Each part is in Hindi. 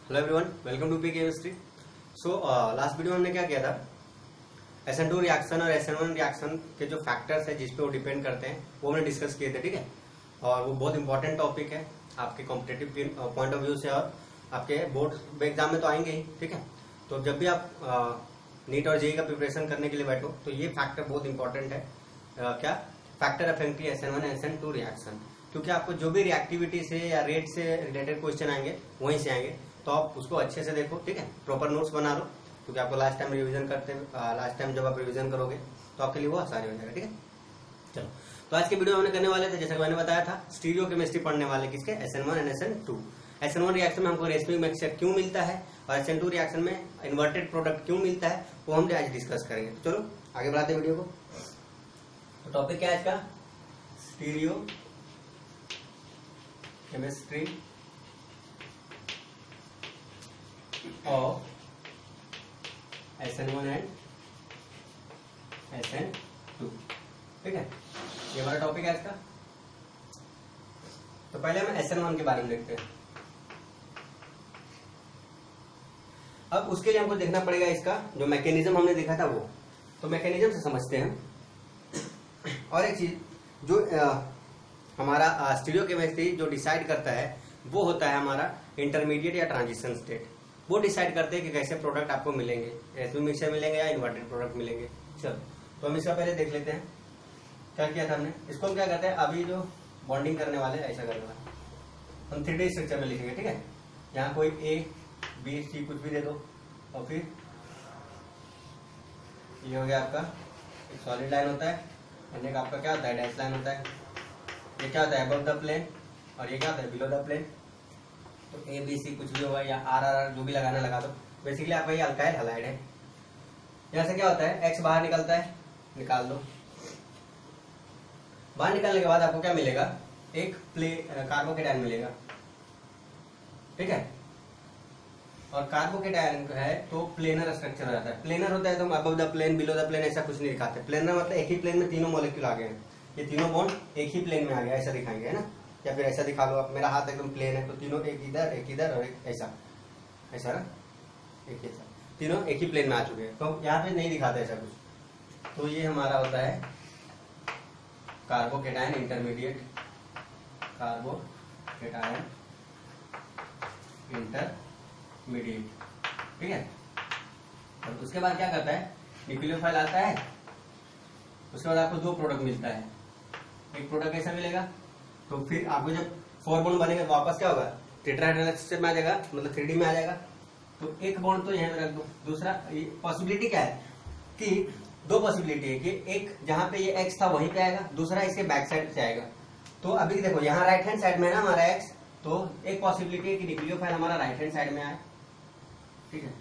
Hello everyone, welcome to P chemistry. So last video में हमने क्या किया था, SN2 रिएक्शन और SN1 रिएक्शन के जो फैक्टर्स है जिस पे वो डिपेंड करते हैं वो हमने डिस्कस किए थे, ठीक है। और वो बहुत इंपॉर्टेंट टॉपिक है आपके कॉम्पिटेटिव पॉइंट ऑफ व्यू से और आपके बोर्ड एग्जाम में तो आएंगे ही, ठीक है। तो जब भी आप नीट और जेईई का प्रिपरेशन करने के लिए बैठो तो ये फैक्टर बहुत इंपॉर्टेंट है। क्या factor affecting SN1 SN2 reaction, क्योंकि आपको जो भी रिएक्टिविटी से या रेट से रिलेटेड क्वेश्चन आएंगे वहीं से आएंगे, तो आप उसको अच्छे से देखो, ठीक है। प्रॉपर नोट्स बना लो, क्योंकि आपको लास्ट टाइम जब आप रिवीजन करोगे तो आपके लिए वो आसानी हो जाएगा, ठीक है। चलो, तो आज के वीडियो में हमने करने वाले थे, जैसा कि मैंने बताया था, स्टीरियो केमिस्ट्री पढ़ने वाले किसके, SN1 and SN2। SN1 reaction में हमको रेशमिक मिक्सचर क्यों मिलता है और SN2 रिएक्शन में इन्वर्टेड प्रोडक्ट क्यों मिलता है, वो हम आज डिस्कस करेंगे। तो चलो आगे बढ़ाते हैं वीडियो को। तो टॉपिक क्या है आज का, stereo chemistry of SN1 and SN2, ठीक है। ये हमारा टॉपिक है आज का। तो पहले हम SN1 के बारे में देखते हैं। अब उसके लिए हमको देखना पड़ेगा इसका जो मैकेनिज्म हमने देखा था वो, तो मैकेनिज्म से समझते हैं। और एक चीज जो हमारा स्टीरियो केमिस्ट्री जो डिसाइड करता है वो होता है हमारा इंटरमीडिएट या ट्रांजिशन स्टेट। वो डिसाइड करते हैं कि कैसे प्रोडक्ट आपको मिलेंगे, रेशमिक मिक्सचर मिलेंगे या इन्वर्टेड प्रोडक्ट मिलेंगे। चलो, तो हम इसका पहले देख लेते हैं क्या किया था हमने। इसको हम क्या करते हैं, अभी जो बॉन्डिंग करने वाले ऐसा करने वाले हम 3D स्ट्रक्चर में लिखेंगे, ठीक है। यहाँ कोई A B C कुछ भी दे दो, और फिर ये हो गया आपका एक सॉलिड लाइन होता है, अन्य का आपका क्या होता है, डैश लाइन होता है। ये क्या होता है, अबव द प्लेन, और ये क्या होता है, बिलो द प्लेन। तो A B C कुछ भी होगा या R जो भी लगाना लगा दो। बेसिकली आपका ये अल्काइल हैलाइड है। यहाँ से क्या होता है, X बाहर निकलता है, निकाल दो। बाहर निकालने के बाद आपको क्या मिलेगा, एक कार्बोकेटायन मिलेगा, ठीक है। और कार्बोकेटायन है तो प्लेनर स्ट्रक्चर हो जाता है। प्लेनर होता है तो हम above the plane below the plane ऐसा कुछ नहीं दिखाते। प्लेनर मतलब एक ही प्लेन में तीनों मॉलिक्यूल आ गए हैं, ये तीनों बॉन्ड एक ही प्लेन में आ गया, ऐसा दिखाएंगे, है ना। या फिर ऐसा दिखा लो आप, मेरा हाथ एकदम प्लेन है तो तीनों एक इधर और एक ऐसा, ऐसा ना, एक ऐसा, तीनों एक ही प्लेन में आ चुके हैं। तो यहाँ पे नहीं दिखाते ऐसा कुछ। तो ये हमारा होता है कार्बोकेटायन इंटरमीडिएट, कार्बोकेटायन इंटरमीडिएट, ठीक है। और उसके बाद क्या करता है, न्यूक्लियोफाइल आता है, उसके बाद आपको दो प्रोडक्ट मिलता है। एक प्रोडक्ट ऐसा मिलेगा, तो फिर आपको जब 4 बॉन्ड बनेगा तो वापस क्या होगा, टेट्राहेड्रल स्ट्रक्चर में आ जाएगा, मतलब 3D में आ जाएगा। तो एक बॉन्ड तो यहाँ पे रख दो। दूसरा पॉसिबिलिटी क्या है कि दो पॉसिबिलिटी है कि एक जहां पे ये X था वहीं पे आएगा, दूसरा इसके बैक साइड से आएगा। तो अभी देखो यहाँ राइट हैंड साइड में है ना हमारा X, तो एक पॉसिबिलिटी है कि न्यूक्लियोफाइल हमारा राइट हैंड साइड में आए, ठीक है।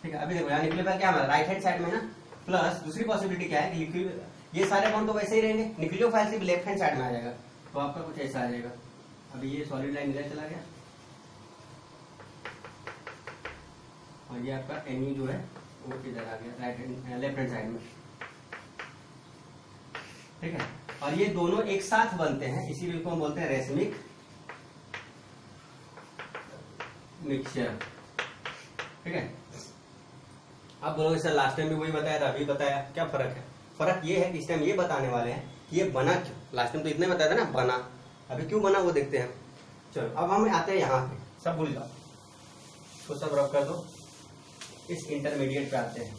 ठीक है, अभी देखो यहाँ न्यूक्लियोफाइल क्या हमारा राइट हैंड साइड में ना, प्लस दूसरी पॉसिबिलिटी क्या है कि ये सारे बॉन्ड तो वैसे ही रहेंगे, न्यूक्लियोफाइल सिर्फ लेफ्ट हैंड साइड में आ जाएगा। तो आपका कुछ ऐसा आ जाएगा। अभी ये सॉलिड लाइन इधर चला गया और ये आपका NU जो है वो इधर आ गया लेफ्ट हैंड साइड में, ठीक है। और ये दोनों एक साथ बनते हैं, इसीलिए इसको हम बोलते हैं रेशमिक मिक्सचर, ठीक है। आप बोलोगे सर लास्ट टाइम भी वही बताया था, अभी बताया, क्या फर्क है। फर्क ये है कि इस टाइम ये बताने वाले हैं कि ये बना क्यों। लास्ट टाइम तो इतने बताया था ना बना, अभी क्यों बना वो देखते हैं। चलो अब हम आते हैं यहाँ पे, सब भूल जाओ, तो सब रब कर दो, इस इंटरमीडिएट पे आते हैं,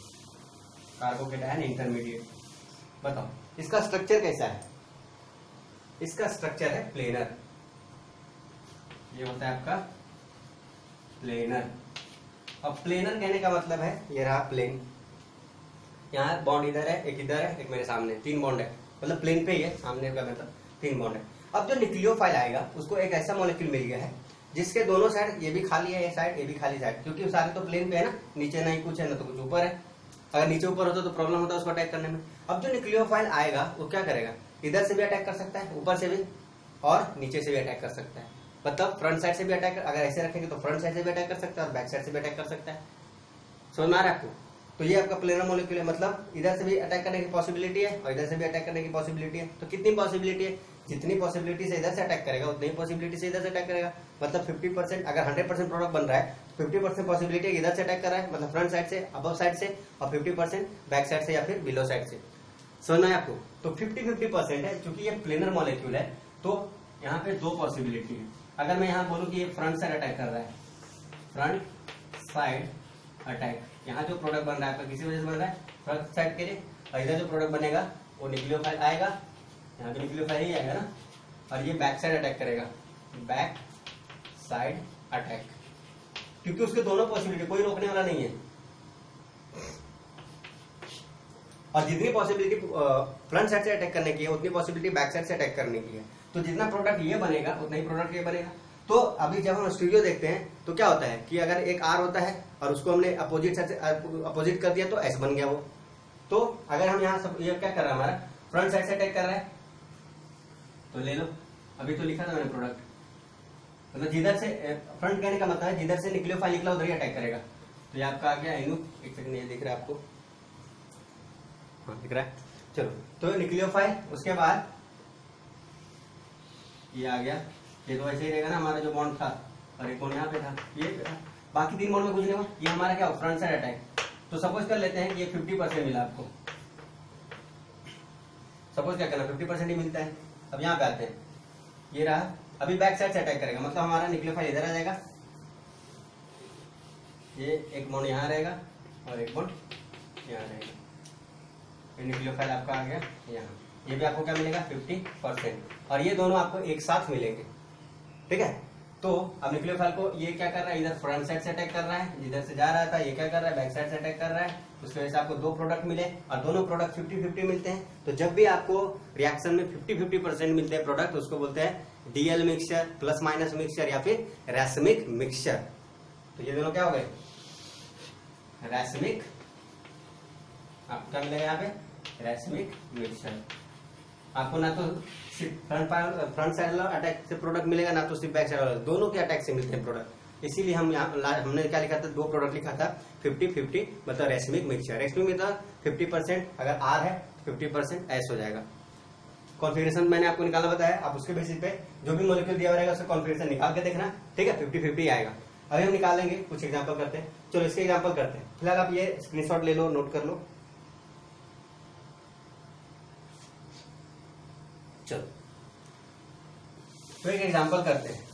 कार्बोकेटायन इंटरमीडिएट। बताओ इसका स्ट्रक्चर कैसा है। इसका स्ट्रक्चर है प्लेनर, ये होता है आपका प्लेनर। अब प्लेनर कहने का मतलब है ये रहा प्लेन, यहाँ बॉन्ड इधर है, एक इधर है, एक मेरे सामने, 3 बॉन्ड है, मतलब प्लेन पे ही है, सामने का मतलब 3 बॉन्ड है। अब जो न्यूक्लियोफाइल आएगा उसको एक ऐसा मॉलिक्यूल मिल गया है जिसके दोनों साइड, ये भी खाली है ये साइड, ये भी खाली साइड, क्योंकि सारे तो प्लेन पे है ना, नीचे नहीं कुछ है ना तो कुछ ऊपर है। अगर नीचे ऊपर होता तो प्रॉब्लम होता उसको अटैक करने में। अब जो न्यूक्लियोफाइल आएगा वो क्या करेगा, इधर से भी अटैक कर सकता है, ऊपर से भी, और नीचे से भी अटैक कर सकता है। मतलब फ्रंट साइड से भी अटैक, अगर ऐसे रखेंगे तो फ्रंट साइड से भी अटैक कर सकता है और बैक साइड से भी अटैक कर सकता है। समझ में आ रहा है आपको। तो ये आपका प्लेनर मॉलिक्यूल है, मतलब इधर से भी अटैक करने की पॉसिबिलिटी है और इधर से भी अटैक करने की पॉसिबिलिटी है। तो कितनी पॉसिबिलिटी है, जितनी पॉसिबिलिटी से इधर से अटैक करेगा उतनी ही पॉसिबिलिटी से इधर से अटैक करेगा। मतलब 50%, अगर 100% प्रोडक्ट बन रहा है 50% पॉसिबिलिटी इधर से अटैक कर रहा है, मतलब फ्रंट साइड से, अबव साइड से, और 50% बैक साइड से या फिर बिलो साइड से। समझना है आपको? तो 50-50% है, क्योंकि ये प्लेनर मॉलिक्यूल है तो यहाँ पे दो पॉसिबिलिटी है। अगर मैं यहाँ बोलूँ कि ये फ्रंट साइड अटैक कर रहा है, फ्रंट साइड अटैक, यहाँ जो प्रोडक्ट बन रहा है आपका किसी वजह से बन रहा है फ्रंट साइड के लिए, और इधर जो प्रोडक्ट बनेगा वो न्यूक्लियोफाइल आएगा, यहाँ पे न्यूक्लियोफाइल ही आएगा ना, और ये बैक साइड अटैक करेगा, बैक साइड अटैक, क्योंकि उसके दोनों पॉसिबिलिटी, कोई रोकने वाला नहीं है। और जितनी पॉसिबिलिटी फ्रंट साइड से अटैक करने की है उतनी पॉसिबिलिटी बैक साइड से अटैक करने की है। तो जितना प्रोडक्ट ये बनेगा उतना ही प्रोडक्ट ये बनेगा। तो अभी जब हम स्टीरियो देखते हैं तो क्या होता है कि अगर एक आर होता है और उसको हमने अपोजिट साइड से अपोजिट कर दिया तो एस बन गया वो। तो अगर हम यहाँ सब ये क्या कर रहा है, हमारा फ्रंट साइड से अटैक कर रहा है, तो ले लो, अभी तो लिखा था मैंने प्रोडक्ट, मतलब जिधर से फ्रंट कहने का मतलब है जिधर से न्यूक्लियोफाइल निकला उधर ही अटैक करेगा। तो ये आपका आ गया इनू, एक सेकंड ये दिख रहा है आपको, हाँ दिख रहा है, चलो। तो न्यूक्लियोफाइल, उसके बाद ये आ गया, ये तो ऐसे ही रहेगा ना, हमारा जो बॉन्ड था और एक बॉन्ड यहाँ पे था, ये बाकी 3 बॉन्ड में कुछ नहीं हुआ। ये हमारा क्या फ्रंट साइड अटैक। तो सपोज कर लेते हैं कि ये 50% मिला आपको, सपोज क्या करना 50% ही मिलता है। अब यहाँ पे आते हैं, ये रहा, अभी बैक साइड से अटैक करेगा, मतलब हमारा न्यूक्लियोफाइल इधर आ जाएगा, ये एक बॉन्ड यहाँ रहेगा और एक बॉन्ड यहाँ रहेगा, न्यूक्लियोफाइल आपका आ गया यहाँ। ये भी आपको क्या मिलेगा 50%, और ये दोनों आपको एक साथ मिलेंगे, ठीक है। तो अब न्यूक्लियोफाइल को ये क्या कर रहा है, इधर फ्रंट साइड से अटैक कर रहा है, जिधर से जा रहा था ये क्या कर रहा है, बैक साइड से अटैक कर रहा है। उसकी वजह से आपको 2 प्रोडक्ट मिले, और दोनों प्रोडक्ट 50-50 मिलते हैं। तो जब भी आपको रिएक्शन में 50-50% मिलते हैं प्रोडक्ट, उसको बोलते हैं DL mixture, plus minus mixture, या फिर रैसमिक मिक्सचर। तो ये दोनों क्या हो गए, रैसमिक, आपको क्या मिलेगा यहाँ पे, रैसमिक मिक्सचर। आपको ना तो फ्रंट साइड अटैक से प्रोडक्ट मिलेगा, ना तो सिर्फ बैक साइड वाला, दोनों के अटैक से मिलते हैं प्रोडक्ट। इसीलिए हम यहाँ हमने क्या लिखा था, 2 प्रोडक्ट लिखा था 50-50, मतलब रैसमिक मिक्सचर। रैसमिक मतलब 50%, अगर आर है 50% एस हो जाएगा। कॉन्फिगरेशन मैंने आपको निकालना बताया, आप उसके बेसिस पे जो भी मॉलिक्यूल दिया रहेगा उसका कॉन्फिगरेशन निकाल के देखना, ठीक है। 50-50 आएगा। अभी हम निकालेंगे, कुछ एग्जाम्पल करते हैं। चलो इसके एग्जाम्पल करते हैं। फिलहाल आप ये स्क्रीनशॉट ले लो, नोट कर लो। चलो तो एक एग्जांपल करते हैं,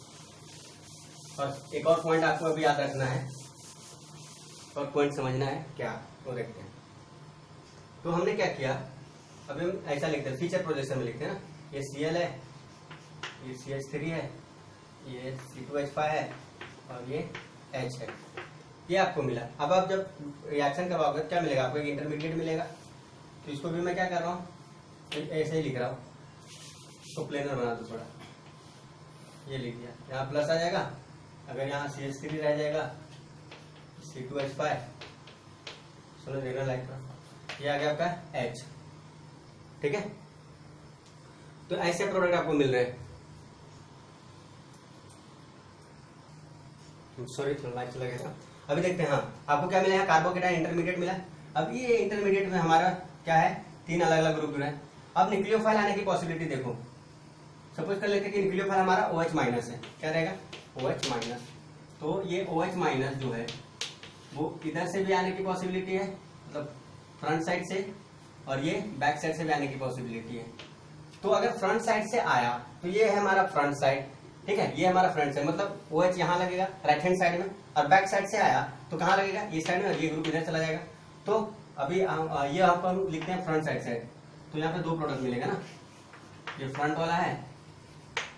और एक और पॉइंट आपको अभी याद रखना है, और पॉइंट समझना है क्या, वो देखते हैं। तो हमने क्या किया, अभी हम ऐसा लिखते हैं, फीचर प्रोजेक्शन में लिखते हैं ना, ये Cl है, ये CH3 है, ये C2H5 है, और ये H है, ये आपको मिला। अब आप जब रिएक्शन करवाओगे क्या मिलेगा आपको, एक इंटरमीडिएट मिलेगा। तो इसको भी मैं क्या कर रहा हूँ, ऐसे ही लिख रहा हूँ, तो प्लेनर बना दो थोड़ा, ये लिख दिया, यहाँ प्लस आ जाएगा, अगर यहाँ CH3 रह जाएगा, C2H5, सुनो देखना लाइक पर, ये आ गया आपका H, ठीक है। तो ऐसे प्रोडक्ट आपको मिल रहे हैं। सॉरी थोड़ा लाइट चला गया। अभी देखते हैं, हाँ आपको क्या मिला है, कार्बोकेटाइन इंटरमीडिएट मिला। अब ये इंटरमीडिएट में हमारा क्या है, 3 अलग अलग ग्रुप है। अब न्यूक्लियोफाइल आने की पॉसिबिलिटी देखो, सपोज कर लेते हैं कि न्यूक्लियोफाइल हमारा OH माइनस है, क्या रहेगा OH माइनस। तो ये OH माइनस जो है वो इधर से भी आने की पॉसिबिलिटी है, मतलब फ्रंट साइड से, और ये बैक साइड से भी आने की पॉसिबिलिटी है। तो अगर फ्रंट साइड से आया तो ये है हमारा फ्रंट साइड, ठीक है, ये हमारा फ्रंट साइड, मतलब OH यहाँ लगेगा राइट हैंड साइड में, और बैक साइड से आया तो कहाँ लगेगा, ये साइड में, और ये ग्रुप इधर चला जाएगा। तो अभी ये आपको हम लिखते हैं फ्रंट साइड, तो यहाँ पे 2 प्रोडक्ट मिलेगा ना, ये फ्रंट वाला है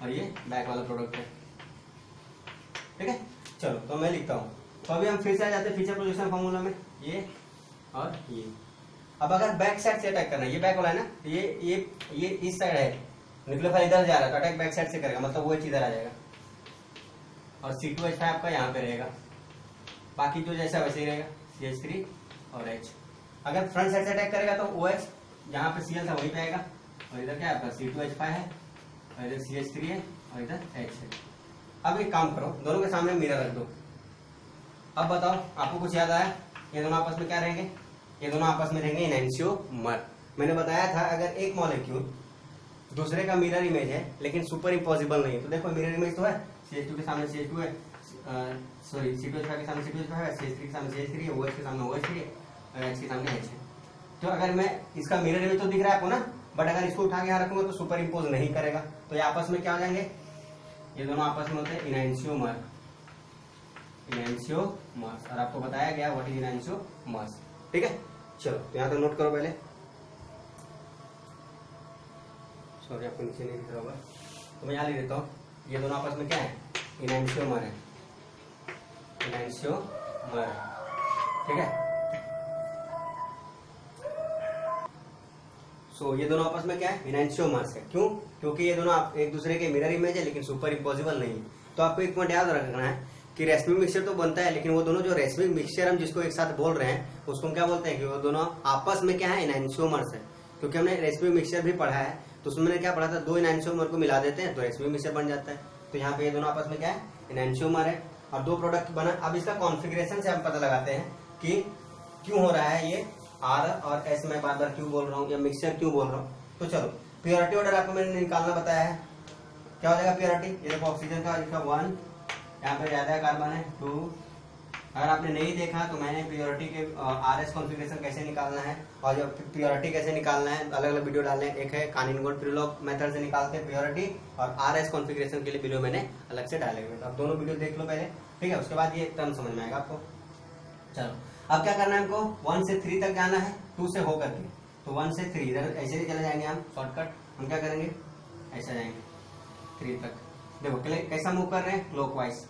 और ये बैक वाला प्रोडक्ट है, ठीक है। चलो तो मैं लिखता हूँ। तो अभी हम फिर से आ जाते हैं फीचर प्रोजेक्शन फॉर्मूला में, ये और ये। अब अगर बैक साइड से अटैक करना है, ये बैक वाला है ना, ये इस साइड है, न्यूक्लियोफाइल इधर जा रहा है, तो अटैक बैक साइड से करेगा, मतलब वो इधर आ जाएगा, और C2H5 आपका यहाँ पे रहेगा, बाकी जो जैसा वैसे ही रहेगा, CH3 और H। अगर फ्रंट साइड से अटैक करेगा तो OH जहाँ पे Cl था वहीं पे आएगा, और इधर क्या है आपका C2H5 है, और इधर CH3 है, और इधर H है। अब एक काम करो, दोनों के सामने मिरर रख दो। अब बताओ आपको कुछ याद आया, ये दोनों आपस में क्या रहेंगे, ये दोनों आपस में रहेंगे एनहांसियोमर। मैंने बताया था अगर एक मॉलिक्यूल दूसरे का मिरर इमेज है लेकिन सुपर इम्पॉसिबल नहीं है। तो देखो मिरर इमेज तो है, CH2 के सामने CH2 है, सॉरी C2H5 के सामने C2H5 है, CH3 के सामने CH3 है, OH के सामने OH3 है, H के सामने H है। तो अगर मैं इसका मिरर इमेज तो दिख रहा है आपको ना, बट अगर इसको उठा के यहाँ रखूंगा तो सुपर इम्पोज नहीं करेगा। तो ये आपस में क्या हो जाएंगे, ये दोनों आपस में होते हैं इनैंशियोमर, इनैंशियोमर्स। और आपको बताया गया व्हाट इज इनैंशियोमर्स। ठीक है, चलो तो यहाँ तक नोट करो पहले। सॉरी आपको नीचे नहीं दिख रहा होगा तो मैं यहाँ लिख देता हूँ। ये दोनों आपस में क्या है, इनैंशियोमर है, इनैंशियोमर। ठीक है, सो ये दोनों आपस में क्या है, इनैंशियोमर्स है। क्यों? क्योंकि ये दोनों एक दूसरे के मिरर इमेज है लेकिन सुपर इम्पॉसिबल नहीं है। तो आपको एक पॉइंट याद रखना है कि रेशमिक मिक्सचर तो बनता है, लेकिन वो दोनों जो रेशमिक मिक्सचर हम जिसको एक साथ बोल रहे हैं उसको हम क्या बोलते हैं कि वो दोनों आपस में क्या है, इनैंशियोमर्स है। क्योंकि हमने रेशमिक मिक्सचर भी पढ़ा है तो उसमें मैंने क्या पढ़ा था, दो इनैंशियोमर को मिला देते हैं तो रेशमिक मिक्सचर बन जाता है। तो यहाँ पे ये दोनों आपस में क्या है, इनैंशियोमर है और दो प्रोडक्ट बना। अब इसका कॉन्फ़िगरेशन से हम पता लगाते हैं कि क्यों हो रहा है ये R और S, मैं बार बार क्यों बोल रहा हूँ या मिक्सचर क्यों बोल रहा हूँ। तो चलो प्योरिटी ऑर्डर आपको मैंने निकालना बताया है, क्या हो जाएगा प्योरिटी। ये देखो ऑक्सीजन का इसका 1, यहाँ पे ज्यादा है कार्बन है 2। अगर आपने नहीं देखा तो मैंने प्योरिटी के RS कॉन्फ़िगरेशन कैसे निकालना है और जब प्योरिटी कैसे निकालना है अलग अलग वीडियो डालने हैं। एक है कानिंगोन-प्रिलोग मेथड से निकालते हैं प्योरिटी, और RS कॉन्फ़िगरेशन के लिए वीडियो मैंने अलग से डाले हुए। तो आप दोनों वीडियो देख लो पहले, ठीक है, उसके बाद ये टर्म समझ में आएगा आपको। चलो अब क्या करना है हमको, 1 से 3 तक जाना है 2 से होकर के। तो 1 से 3 इधर ऐसे ही चले जाएंगे हम, शॉर्टकट हम क्या करेंगे, ऐसा जाएंगे 3 तक। देखो कैसा मूव कर रहे हैं, क्लॉकवाइज।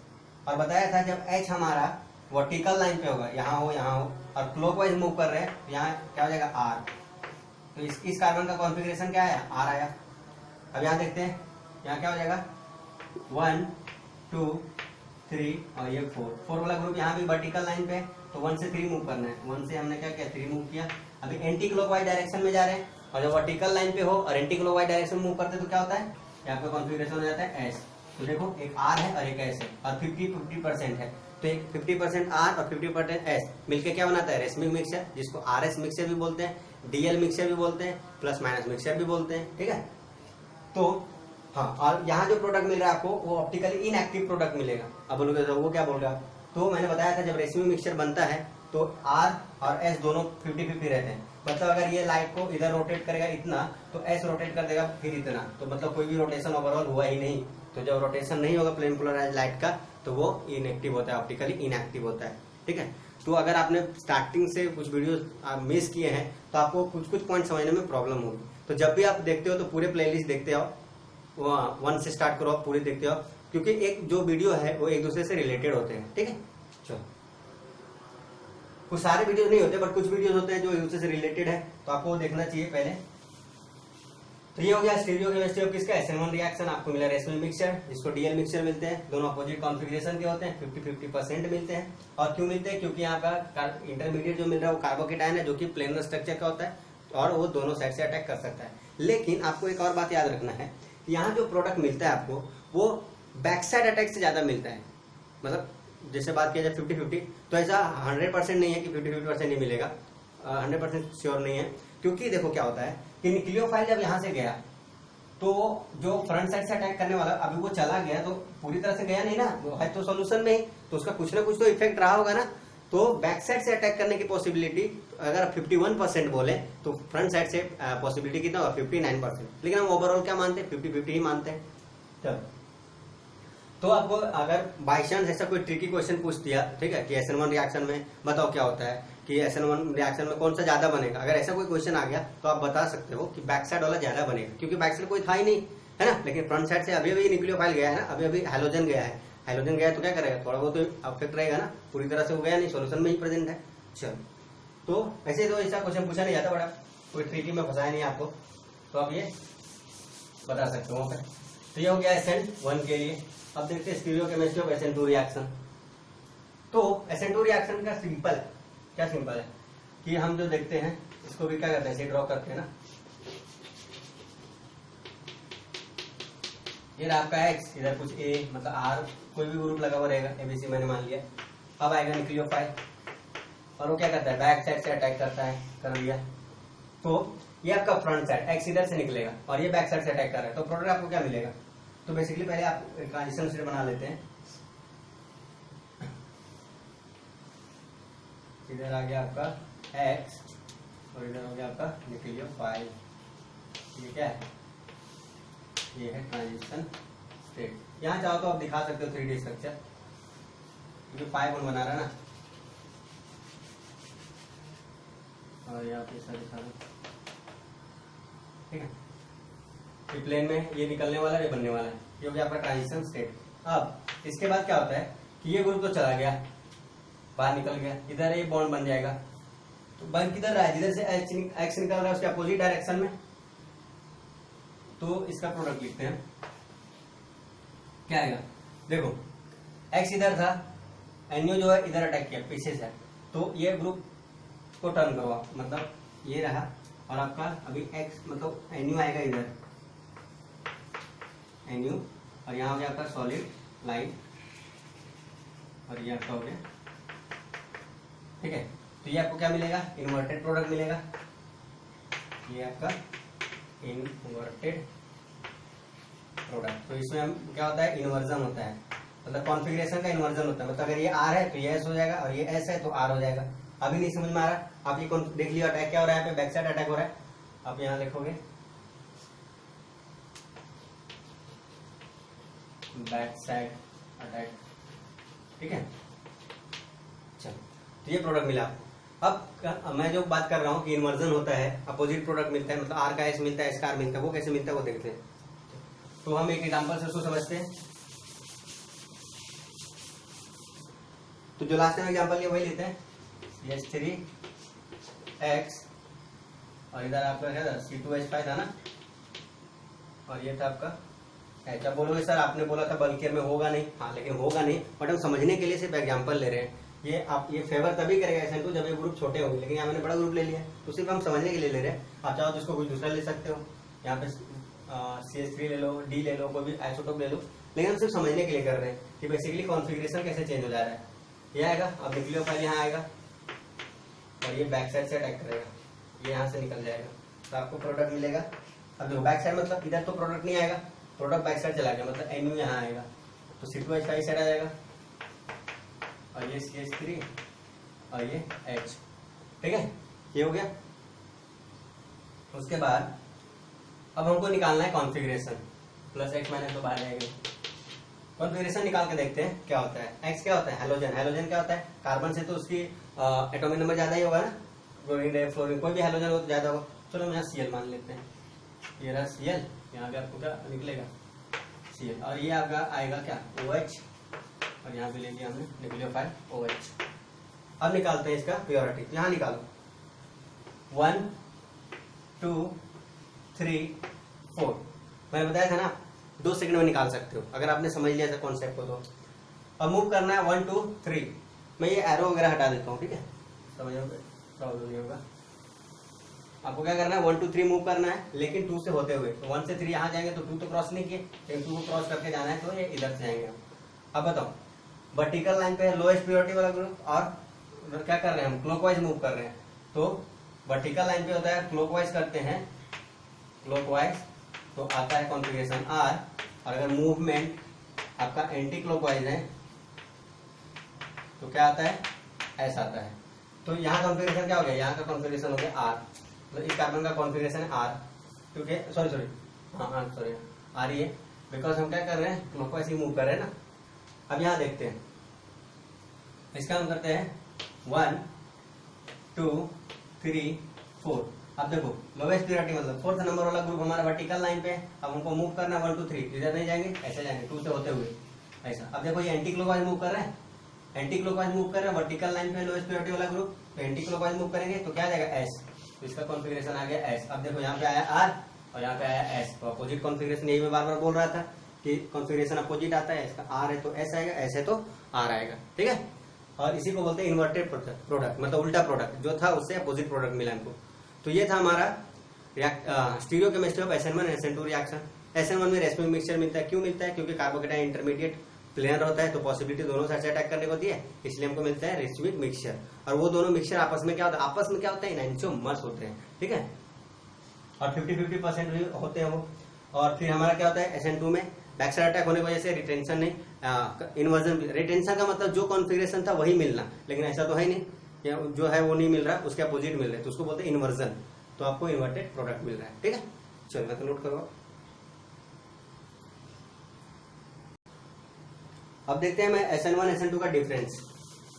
और बताया था जब H हमारा वर्टिकल लाइन पे होगा, यहाँ हो और क्लॉकवाइज मूव कर रहे हैं तो यहाँ क्या हो जाएगा R। तो इस कार्बन का कॉन्फ़िगरेशन क्या है, R आया। अब यहाँ देखते हैं, यहाँ क्या हो जाएगा 1 2 3 और ये 4 वाला ग्रुप यहाँ भी वर्टिकल लाइन पे है तो 1 से 3 मूव करना है। 1 से हमने क्या किया, 3 मूव किया। अभी एंटी क्लॉकवाइज डायरेक्शन में जा रहे हैं और जब वर्टिकल लाइन पे हो और एंटी क्लॉकवाइज डायरेक्शन में मूव करते हैं तो क्या होता है, यहाँ पे कॉन्फ़िगरेशन हो जाता है S। तो देखो एक R है और एक S है और 50-50% है। तो एक 50% R और 50% S मिलके क्या बनाता है, रेशमिक मिक्सचर, जिसको RS मिक्सचर भी बोलते हैं, DL मिक्सचर भी बोलते हैं, प्लस माइनस मिक्सचर भी बोलते हैं। ठीक है, तो हाँ, और यहाँ जो प्रोडक्ट मिल रहा है आपको वो ऑप्टिकली इनएक्टिव प्रोडक्ट मिलेगा। अब बोलोगे तो वो क्या बोल रहा है, तो मैंने बताया था जब रेशमिक मिक्सचर बनता है तो R और S दोनों 50-50 रहते हैं। मतलब अगर ये लाइट को इधर रोटेट करेगा इतना तो S रोटेट कर देगा फिर इतना, तो मतलब कोई भी रोटेशन ओवरऑल हुआ ही नहीं। तो जब रोटेशन नहीं होगा प्लेन पोलराइज लाइट का तो वो इनएक्टिव होता है, ऑप्टिकली इनएक्टिव होता है। ठीक है, तो अगर आपने स्टार्टिंग से कुछ वीडियो मिस किए हैं तो आपको कुछ कुछ पॉइंट समझने में प्रॉब्लम होगी। तो जब भी आप देखते हो तो पूरे प्लेलिस्ट देखते हो, 1 से स्टार्ट करो, पूरे देखते हो, क्योंकि एक जो वीडियो है वो एक दूसरे से रिलेटेड होते हैं। ठीक है, चलो कुछ सारे वीडियो नहीं होते बट कुछ वीडियोस होते हैं जो एक दूसरे से रिलेटेड है तो आपको देखना चाहिए पहले। तो ये हो गया स्टीरियोकेमिस्ट्री ऑफ किसका, SN1 रिएक्शन। आपको मिला रेशमिक मिक्सचर जिसको DL मिक्सचर मिलते हैं, दोनों अपोजिट कॉन्फ़िगरेशन के होते हैं, 50-50% मिलते हैं। और क्यों मिलते हैं, क्योंकि यहाँ का इंटरमीडिएट जो मिल रहा है वो कार्बोकेटायन है जो कि प्लेनर स्ट्रक्चर का होता है और वो दोनों साइड से अटैक कर सकता है। लेकिन आपको एक और बात याद रखना है, यहाँ जो प्रोडक्ट मिलता है आपको वो बैक साइड अटैक से ज्यादा मिलता है। मतलब जैसे बात किया जाए 50-50, तो ऐसा 100% नहीं है कि 50-50% ही मिलेगा, 100% श्योर नहीं है। क्योंकि देखो क्या होता है कि न्यूक्लियोफाइल जब यहाँ से गया तो जो फ्रंट साइड से अटैक करने वाला अभी वो चला गया तो पूरी तरह से गया नहीं ना, वो है तो सोल्यूशन में ही, तो उसका कुछ ना कुछ तो इफेक्ट रहा होगा ना। तो बैक साइड से अटैक करने की पॉसिबिलिटी अगर 51% बोले तो फ्रंट साइड से पॉसिबिलिटी कितना होगा, 59%। लेकिन हम ओवरऑल क्या मानते हैं, 50-50 ही मानते हैं। चलो, तो आपको अगर बाई चांस ऐसा कोई ट्रिकी क्वेश्चन पूछ दिया, ठीक है, कि SN1 रिएक्शन में बताओ क्या होता है, कि SN1 रिएक्शन में कौन सा ज्यादा बनेगा, अगर ऐसा कोई क्वेश्चन आ गया तो आप बता सकते हो कि बैक साइड वाला ज्यादा बनेगा, क्योंकि बैक साइड कोई था ही नहीं, है ना। लेकिन फ्रंट साइड से अभी अभी न्यूक्लियोफाइल गया है ना, अभी अभी हाइड्रोजन गया है, हाइड्रोजन गया तो क्या करेगा, थोड़ा बहुत तो अफेक्ट रहेगा ना, पूरी तरह से वो गया नहीं, सोल्यूशन में ही प्रेजेंट है। चलो, तो ऐसे तो ऐसा क्वेश्चन पूछा नहीं जाता, बड़ा कोई ट्रिकी में फंसाया नहीं आपको, तो आप ये बता सकते हो। तो ये हो गया SN1 के लिए। अब देखते हैं स्टीरियोकेमिस्ट्री ऑफ SN2 रिएक्शन। तो SN2 रिएक्शन का सिंपल क्या सिंपल है कि हम जो देखते हैं इसको भी क्या करते हैं, ऐसे ड्रॉ करते हैं ना, ये आपका X, इधर कुछ A मतलब R, कोई भी ग्रुप लगा हुआ रहेगा, ABC मैंने मान लिया। अब आएगा न्यूक्लियोफाइल और वो क्या करता है, बैक साइड से अटैक करता है, कर लिया। तो ये आपका फ्रंट साइड एक्स इधर से निकलेगा और ये बैक साइड से अटैक कर रहा है, तो प्रोडक्ट आपको क्या मिलेगा? तो बेसिकली पहले आप ट्रांजिशन स्टेट बना लेते हैं। इधर आ गया आपका x और इधर हो गया आपका न्यूक्लियोफाइल। ये क्या है? ये है ट्रांजिशन स्टेट। यहाँ चाहो तो आप दिखा सकते हो 3D स्ट्रक्चर, क्योंकि 5 बॉन्ड बना रहा है ना। और यहाँ पे ऐसा दिखा दो, ठीक है। ये प्लेन में ये निकलने वाला है, ये बनने वाला है, ये हो गया आपका ट्रांजिशन स्टेट। अब इसके बाद क्या होता है कि ये ग्रुप तो चला गया, बाहर निकल गया, इधर ये बॉन्ड बन जाएगा। तो बन किधर रहा है? जिधर से एक्स निकल रहा है उसके अपोजिट डायरेक्शन में। तो इसका प्रोडक्ट लिखते हैं, क्या आएगा? देखो एक्स इधर था, एनयू जो है इधर अटैक किया पीछे से, तो ये ग्रुप को टर्न करवा, मतलब ये रहा, और आपका अभी एक्स मतलब एनयू आएगा इधर, एनयू, और यहाँ हो गया आपका सॉलिड लाइन, और ये आपका हो गया, ठीक है। तो ये आपको क्या मिलेगा? इन्वर्टेड प्रोडक्ट मिलेगा। ये आपका इन्वर्टेड प्रोडक्ट। तो इसमें हम क्या होता है? इन्वर्जन होता है, मतलब कॉन्फ़िगरेशन का इन्वर्जन होता है। मतलब अगर ये आर है तो ये एस हो जाएगा, और ये एस है तो आर हो जाएगा। अभी नहीं समझ में आ रहा? आप ये देख लिया अटैक क्या हो रहा है, यहाँ पे बैक साइड अटैक हो रहा है। आप यहाँ लिखोगे बैक साइड अटैक, ठीक है। चलो, तो ये प्रोडक्ट मिला आपको। अब मैं जो बात कर रहा हूँ कि इन्वर्जन होता है, अपोजिट प्रोडक्ट मिलता है, मतलब आर का एस मिलता है, एस का आर मिलता है, वो कैसे मिलता है वो देखते हैं। तो हम एक एग्जांपल से उसको समझते हैं। तो जो लास्ट टाइम एग्जांपल लिया वही लेते हैं, CH3X, और इधर आपका क्या था? C2H5 था ना, और ये था आपका H। अब बोलोगे सर आपने बोला था बल्कियर में होगा नहीं। हाँ, लेकिन होगा नहीं, बट हम समझने के लिए सिर्फ एग्जांपल ले रहे हैं। ये आप ये फेवर तभी करेगा SN2 जब ये ग्रुप छोटे होंगे, लेकिन यहाँ मैंने बड़ा ग्रुप ले लिया, तो सिर्फ हम समझने के लिए ले रहे हैं। आप चाहो तो इसको कुछ दूसरा ले सकते हो, यहाँ पे CH3 ले लो, D ले लो, कोई भी आइसोटोप ले लो, लेकिन हम सिर्फ समझने के लिए कर रहे हैं कि बेसिकली कॉन्फ़िगरेशन कैसे चेंज हो जा रहा है। ये आएगा, अब न्यूक्लियोफाइल यहाँ आएगा, और ये बैक साइड से अटैक करेगा, ये यहाँ से निकल जाएगा, तो आपको प्रोडक्ट मिलेगा। अब देखो बैक साइड मतलब इधर तो प्रोडक्ट नहीं आएगा, प्रोडक्ट बैक साइड चला गया, मतलब एनयू यहाँ आएगा, तो C2H5 साइड आ जाएगा, और ये CH3 और ये H, ठीक है। ये हो गया। उसके बाद अब हमको निकालना है कॉन्फ़िगरेशन, प्लस एक्स माइनस तो बाहर जाएगा। कॉन्फ़िगरेशन निकाल के देखते हैं क्या होता है। एक्स क्या होता है? हैलोजन। हैलोजन क्या होता है? कार्बन से तो उसकी एटॉमिक नंबर ज्यादा ही होगा ना, क्लोरीन, फ्लोरीन, कोई भी हैलोजन हो तो ज्यादा होगा। चलो हम यहाँ Cl मान लेते हैं, ये रहा Cl, यहाँ पे आपको क्या निकलेगा? Cl, और ये आपका आएगा क्या? OH, और यहाँ पे ले लिया हमने न्यूक्लियोफाइल OH। अब निकालते हैं इसका प्योरिटी, यहाँ निकालो 1 2 3 4। मैंने बताया था ना 2 सेकंड में निकाल सकते हो अगर आपने समझ लिया था कॉन्सेप्ट को। तो अब मूव करना है 1 2 3। मैं ये एरो वगैरह हटा देता हूँ, ठीक है, समझोगे, प्रॉब्लम नहीं होगा। आपको क्या करना है? 1 2 3 मूव करना है, लेकिन 2 से होते हुए। तो 1 से 3 यहाँ जाएंगे तो 2 तो क्रॉस नहीं किए, लेकिन 2 को क्रॉस करके जाना है, तो ये इधर से जाएंगे। अब बताओ, वर्टिकल लाइन पे है लोएस्ट प्योरिटी वाला ग्रुप, और क्या कर रहे हैं हम? क्लॉकवाइज मूव कर रहे हैं। तो वर्टिकल लाइन पे होता है क्लॉकवाइज करते हैं, क्लॉकवाइज, तो आता है कॉन्फ़िगरेशन R, और अगर मूवमेंट आपका एंटी क्लॉकवाइज है तो क्या आता है? S आता है। तो यहाँ कॉन्फ़िगरेशन क्या हो गया? यहाँ का कॉन्फ़िगरेशन हो गया R, तो इस कार्बन का कॉन्फ़िगरेशन है R, क्योंकि सॉरी R ही है, बिकॉज हम क्या कर रहे हैं? क्लॉकवाइज ही मूव कर रहे हैं ना। अब यहाँ देखते हैं, इसका हम करते हैं 1 2 3 4। अब देखो लोवेस्ट प्योरिटी मतलब 4th नंबर वाला ग्रुप हमारा वर्टिकल लाइन पे है। अब हमको मूव करना है 1 2 3, इधर नहीं जाएंगे, ऐसे जाएंगे 2 से होते हुए ऐसा। अब देखो ये एंटी क्लॉकवाइज मूव कर रहे हैं, एंटी क्लॉकवाइज मूव कर रहे हैं, वर्टिकल लाइन पे लोवेस्ट प्योरिटी वाला ग्रुप, तो एंटी क्लॉकवाइज मूव करेंगे तो क्या आ जाएगा? S, तो इसका कॉन्फ़िगरेशन आ गया S। अब देखो यहाँ पे आया R और यहाँ पे आया S, तो अपोजिट कॉन्फ़िगरेशन, यही मैं बार बार बोल रहा था कि कॉन्फ़िगरेशन अपोजिट आता है, इसका R है तो S आएगा, S है तो R आएगा, ठीक है। और इसी को बोलते हैं इन्वर्टेड प्रोडक्ट, मतलब उल्टा प्रोडक्ट, जो था उससे अपोजिट प्रोडक्ट मिला हमको। तो ये था हमारा stereochemistry of SN1 SN2 reaction. SN1 में रेसमिक मिक्सचर मिलता है, क्यों मिलता है? क्योंकि कार्बोकेटाइन इंटरमीडिएट प्लेनर होता है, तो पॉसिबिलिटी दोनों साइड से अटैक करने को होती है, इसलिए हमको मिलता है रेसमिक मिक्सचर। और वो दोनों मिक्सचर आपस में क्या होता है? आपस में क्या होता है? एनैंटियोमर्स होते हैं, ठीक है। और 50-50% भी होते हैं वो। और फिर हमारा क्या होता है SN2 में बैक साइड अटैक होने की वजह से रिटेंशन नहीं, इन्वर्जन। रिटेंशन का मतलब जो कॉन्फ़िगरेशन था वही मिलना, लेकिन ऐसा तो है नहीं, जो है वो नहीं मिल रहा, उसके अपोजिट मिल रहा है, तो उसको बोलते हैं इन्वर्जन। तो आपको इन्वर्टेड प्रोडक्ट मिल रहा है। ठीक है, चलो मैं तो नोट करो। अब देखते हैं मैं SN1 SN2 का डिफरेंस,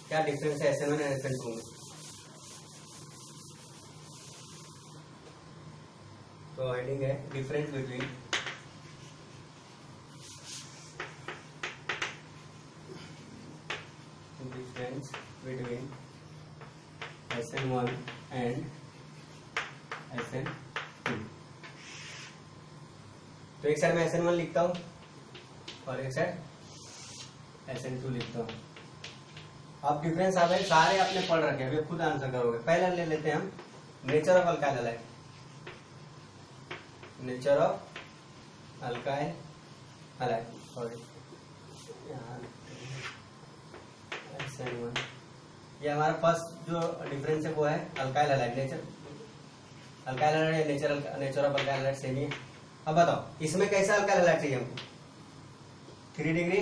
क्या डिफरेंस है SN1 और SN2 में। तो हेडिंग है difference between SN1 and SN2। तो एक साइड में SN1 लिखता हूं और एक साइड SN2 लिखता हूं। अब डिफरेंस आ गए, सारे आपने पढ़ रखे हैं, अभी खुद आंसर करोगे। पहले ले लेते हैं हम nature of alkyl halide. Nature of alkyl halide, sorry SN1। ये हमारा फर्स्ट जो डिफरेंस है वो है alkyl halide. Nature alkyl halide, nature of alkyl halide same ही है। अब बताओ इसमें कैसा अल्काइल हैलाइड चाहिए हमको? 3 डिग्री,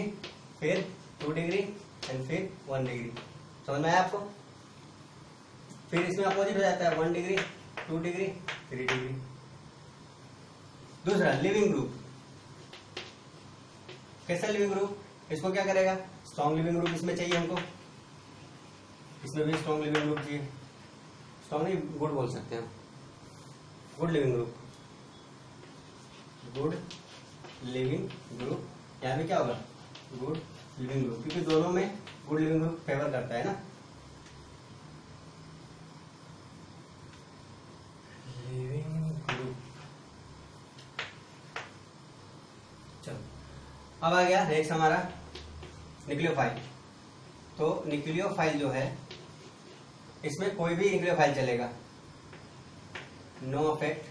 फिर 2 डिग्री एंड फिर 1 डिग्री। समझ में आया आपको? फिर इसमें अपोजिट हो जाता है 1 डिग्री, 2 डिग्री, 3 डिग्री। दूसरा लिविंग ग्रुप, कैसा लिविंग ग्रुप? इसको क्या करेगा? स्ट्रॉन्ग लिविंग ग्रुप इसमें चाहिए हमको, इसमें भी स्ट्रॉन्ग लिविंग ग्रुप चाहिए। स्ट्रॉन्ग नहीं, गुड बोल सकते हैं हम, good leaving group, good leaving group. यहाँ भी क्या होगा? गुड लिविंग ग्रुप, क्योंकि दोनों में गुड लिविंग ग्रुप फेवर करता है ना। Leaving group. चलो अब आ गया नेक्स्ट हमारा न्यूक्लियोफाइल। तो न्यूक्लियोफाइल जो है, इसमें कोई भी न्यूक्लियोफाइल चलेगा, नो इफेक्ट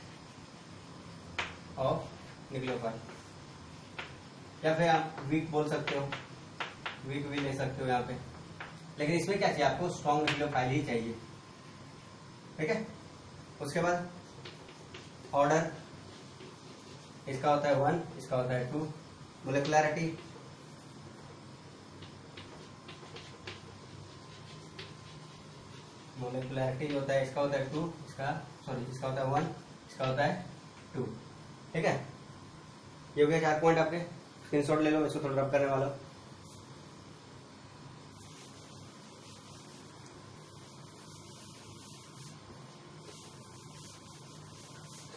ऑफ न्यूक्लियोफाइल। या फिर आप वीक बोल सकते हो, वीक भी ले सकते हो यहाँ पे, लेकिन इसमें क्या चाहिए आपको? स्ट्रॉन्ग न्यूक्लियोफाइल ही चाहिए। ठीक है, उसके बाद ऑर्डर, इसका होता है 1, इसका होता है 2। मोलिकुलरिटी, मोलिकुलरिटी जो होता है इसका होता है 2, इसका होता है 1, इसका होता है 2। ठीक है, ये हो गया 4 पॉइंट आपके। स्क्रीनशॉट ले लो, इसको थोड़ा रब करने वाला।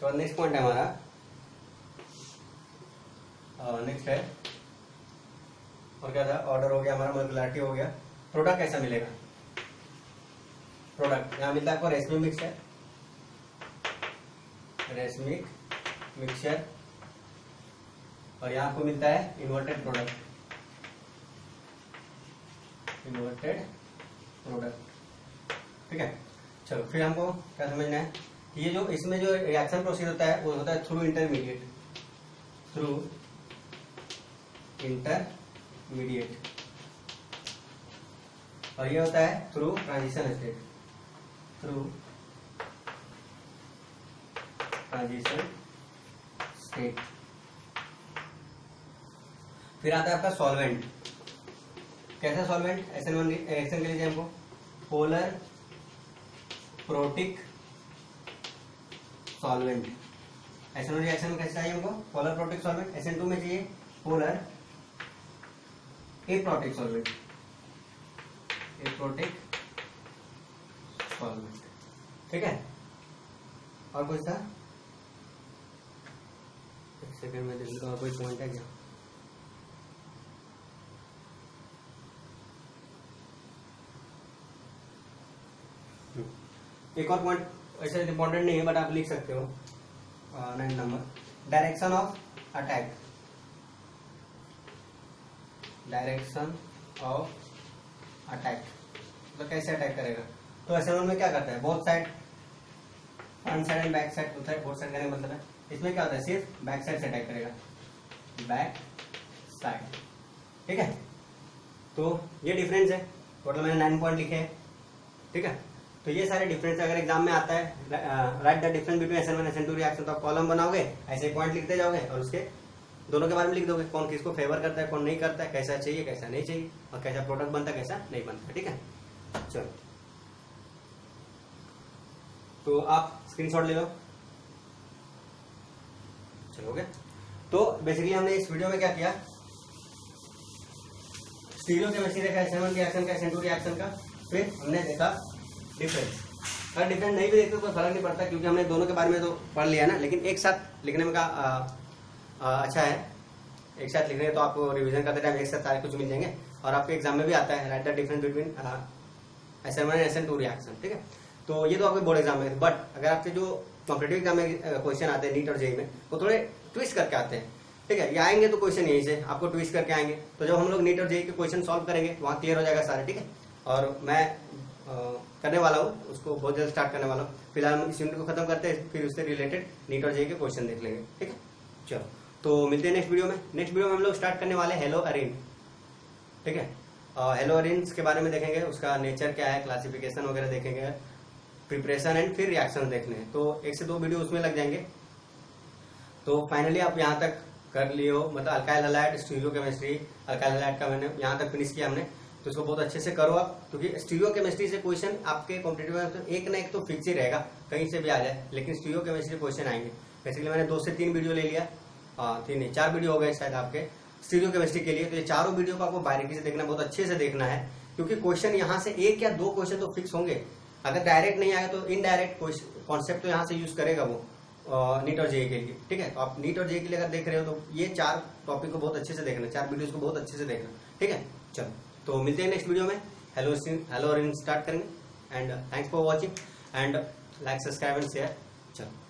तो नेक्स्ट पॉइंट है हमारा, नेक्स्ट है, और क्या था? ऑर्डर हो गया हमारा, मोलिकुलरिटी हो गया। प्रोडक्ट कैसा मिलेगा? प्रोडक्ट यहाँ मिलता है आपको रेशमिक मिक्सचर, रेशमिक मिक्सचर, और यहाँ आपको मिलता है इन्वर्टेड प्रोडक्ट, इन्वर्टेड प्रोडक्ट। ठीक है, चलो फिर हमको क्या समझना है? ये जो इसमें जो रिएक्शन प्रोसीड होता है वो होता है थ्रू इंटरमीडिएट, थ्रू इंटरमीडिएट, और ये होता है through transition state, through transition state. फिर आता है आपका सॉल्वेंट। कैसा सॉल्वेंट? SN1 रिएक्शन के लिए हमको polar protic solvent. SN1 reaction में कैसा चाहिए हमको? Polar protic solvent. SN2 में चाहिए polar aprotic solvent, aprotic solvent. ठीक है, और कुछ था? एक सेकंड में देख लो, और कोई पॉइंट है क्या? एक और पॉइंट ऐसे इंपॉर्टेंट नहीं है, बट आप लिख सकते हो। 9 number, direction of attack, direction of attack, तो कैसे अटैक करेगा? तो SN1 में क्या करता है? Both side, front side and back side होता है। बोथ साइड का मतलब है इसमें क्या होता है? सिर्फ बैक साइड से अटैक करेगा, बैक साइड। ठीक है, तो ये डिफरेंस है। टोटल मैंने 9 पॉइंट लिखे हैं। ठीक है, तो ये सारे डिफरेंस अगर एग्जाम में आता है, right the difference between SN1 SN2 reaction, तो आप कॉलम बनाओगे, ऐसे पॉइंट लिखते जाओगे और उसके दोनों के बारे में लिख दोगे, कौन किसको फेवर करता है, कौन नहीं करता है, कैसा चाहिए कैसा नहीं चाहिए, और कैसा प्रोडक्ट बनता है कैसा नहीं बनता। ठीक है, चलो तो आप स्क्रीनशॉट ले लो। चलोगे तो बेसिकली हमने इस वीडियो में क्या किया, स्टीरियोकेमिस्ट्री देखा SN1 रिएक्शन का, SN2 रिएक्शन का, फिर हमने देखा डिफरेंस। अगर डिफरेंस नहीं भी देखते तो कोई फर्क नहीं पड़ता, क्योंकि हमने दोनों के बारे में तो पढ़ लिया ना, लेकिन एक साथ लिखने में का अच्छा है, एक साथ लिखने तो आपको रिवीजन करते टाइम एक साथ सारे कुछ मिल जाएंगे, और आपके एग्जाम में भी आता है right the difference between SN1 and SN2 reaction. ठीक है, तो ये तो आपके बोर्ड एग्जाम में, बट अगर आपके जो कॉम्पिटेटिव एग्जाम में क्वेश्चन आते हैं नीट और जेईई में, वो थोड़े ट्विस्ट करके आते हैं। ठीक है, ये आएंगे तो क्वेश्चन यहीं से आपको ट्विस्ट करके आएंगे, तो जब हम लोग नीट और जेईई के क्वेश्चन सॉल्व करेंगे वहाँ क्लियर हो जाएगा सारे। ठीक है, और मैं करने वाला हूँ उसको बहुत जल्द स्टार्ट करने वाला हूँ। फिलहाल हम इस यूनिट को खत्म करते हैं, फिर उससे रिलेटेड नीट और जेईई के क्वेश्चन देख लेंगे। ठीक है, चलो तो मिलते हैं नेक्स्ट वीडियो में। नेक्स्ट वीडियो में हम लोग स्टार्ट करने वाले हेलो अरीन। ठीक है, हेलो अरीन्स के बारे में देखेंगे, उसका नेचर क्या है, क्लासिफिकेशन वगैरह देखेंगे, प्रिपरेशन एंड फिर रिएक्शन देखने हैं, तो 1 से 2 वीडियो उसमें लग जाएंगे। तो फाइनली आप यहाँ तक कर लिए हो, मतलब alkyl halide, stereochemistry, alkyl halide का मैंने यहाँ तक फिनिश किया हमने, तो इसको बहुत अच्छे से करो आप, क्योंकि स्टीरियोकेमिस्ट्री से क्वेश्चन आपके कॉम्पिटिटिव में तो एक ना एक तो फिक्स ही रहेगा, कहीं से भी आ जाए, लेकिन स्टीरियोकेमिस्ट्री क्वेश्चन आएंगे। बेसिकली मैंने 2 से 3 वीडियो ले लिया, 3 नहीं 4 वीडियो हो गए शायद आपके स्टीरियोकेमिस्ट्री के लिए, तो ये चारों वीडियो को आपको बारीकी से देखना, बहुत अच्छे से देखना है, क्योंकि क्वेश्चन यहाँ से 1 या 2 क्वेश्चन तो फिक्स होंगे। अगर डायरेक्ट नहीं आए तो इनडायरेक्ट कॉन्सेप्ट तो यहाँ से यूज करेगा वो नीट और जेईई के लिए। ठीक है, तो आप नीट और जेईई के लिए अगर देख रहे हो तो ये 4 टॉपिक को बहुत अच्छे से देखना, 4 वीडियोस को बहुत अच्छे से देखना। ठीक है, चलो तो मिलते हैं नेक्स्ट वीडियो में। हेलो अरीन स्टार्ट करेंगे, and thanks for watching and like subscribe and share. चलो।